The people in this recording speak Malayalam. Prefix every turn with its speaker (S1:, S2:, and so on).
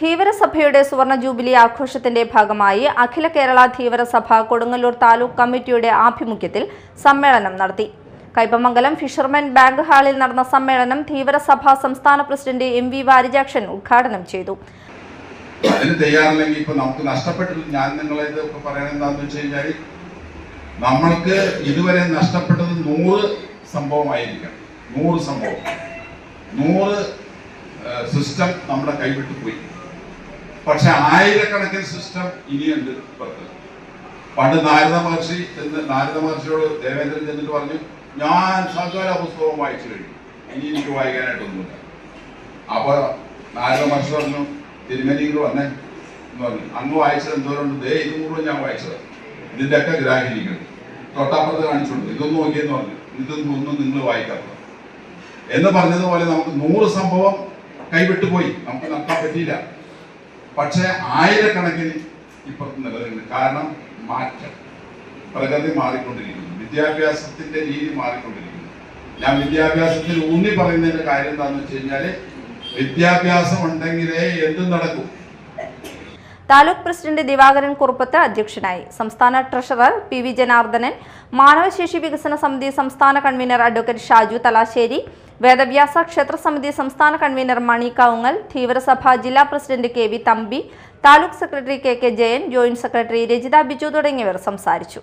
S1: ധീവരസഭയുടെ സുവർണ ജൂബിലി ആഘോഷത്തിന്റെ ഭാഗമായി അഖില കേരള ധീവരസഭ കൊടുങ്ങല്ലൂർ താലൂക്ക് കമ്മിറ്റിയുടെ ആഭിമുഖ്യത്തിൽ സമ്മേളനം നടത്തി. കൈപ്പമംഗലം ഫിഷർമെൻ ബാങ്ക് ഹാളിൽ നടന്ന സമ്മേളനം ധീവരസഭ സംസ്ഥാന പ്രസിഡന്റ് MV വാരിജാക്ഷൻ ഉദ്ഘാടനം ചെയ്തു.
S2: അതിന് തയ്യാറില്ലെങ്കിൽ ഇപ്പൊ നമുക്ക് നഷ്ടപ്പെട്ടില്ല. ഞാൻ നിങ്ങളെ പറയണത് എന്താണെന്ന് വെച്ച് കഴിഞ്ഞാൽ നമ്മൾക്ക് ഇതുവരെ നഷ്ടപ്പെട്ടത് 100 സംഭവമായിരിക്കാം. 100 സംഭവം, 100 സിസ്റ്റം നമ്മുടെ കൈവിട്ടു പോയി. പക്ഷെ ആയിരക്കണക്കിന് സിസ്റ്റം ഇനിയുണ്ട് പുറത്ത്. പണ്ട് നാരദ മഹർഷിയോട് ദേവേന്ദ്രൻ ചെന്നിട്ട് പറഞ്ഞു, ഞാൻ സകല പുസ്തകവും വായിച്ചു കഴിഞ്ഞു, ഇനി എനിക്ക് വായിക്കാനായിട്ടൊന്നുമില്ല. അപ്പൊ നാരദ മഹർഷി പറഞ്ഞു, തിരുമേനികൾ വന്നേ എന്ന് പറഞ്ഞു. അങ്ങ് വായിച്ചത് എന്തോരുണ്ട്? 200 മുഴുവൻ ഞാൻ വായിച്ചത്, ഇതിന്റെയൊക്കെ ഗ്രാഹിരിക്കുന്നത് തൊട്ടപ്പുറത്ത് കാണിച്ചുകൊണ്ട് ഇതൊന്നും നോക്കിയെന്ന് പറഞ്ഞു. ഇതൊന്നും നിങ്ങൾ വായിക്കാത്ത എന്ന് പറഞ്ഞതുപോലെ നമുക്ക് 100 സംഭവം കൈവിട്ടുപോയി, നമുക്ക് നടത്താൻ പറ്റിയില്ല. പക്ഷെ ആയിരക്കണക്കിന് ഇപ്പുറത്ത് നിലനിൽക്കുന്നു. കാരണം മാറ്റം, പ്രകൃതി മാറിക്കൊണ്ടിരിക്കുന്നു, വിദ്യാഭ്യാസത്തിന്റെ രീതി മാറിക്കൊണ്ടിരിക്കുന്നു. ഞാൻ വിദ്യാഭ്യാസത്തിൽ ഊന്നി പറയുന്നതിന്റെ കാര്യം എന്താണെന്ന് വെച്ച് കഴിഞ്ഞാല് വിദ്യാഭ്യാസം ഉണ്ടെങ്കിലേ എന്തും നടക്കും.
S1: താലൂക്ക് പ്രസിഡന്റ് ദിവാകരൻ കുറുപ്പത്ത് അധ്യക്ഷനായി. സംസ്ഥാന ട്രഷറർ PV ജനാർദ്ദനൻ, മാനവശേഷി വികസന സമിതി സംസ്ഥാന കൺവീനർ അഡ്വക്കേറ്റ് ഷാജു തലാശ്ശേരി, വേദവ്യാസ ക്ഷേത്ര സമിതി സംസ്ഥാന കൺവീനർ മണി കാവുങ്ങൽ, ധീവരസഭ ജില്ലാ president KV Thampi, taluk secretary KK Jayan, joint secretary Rajitha Biju തുടങ്ങിയവർ സംസാരിച്ചു.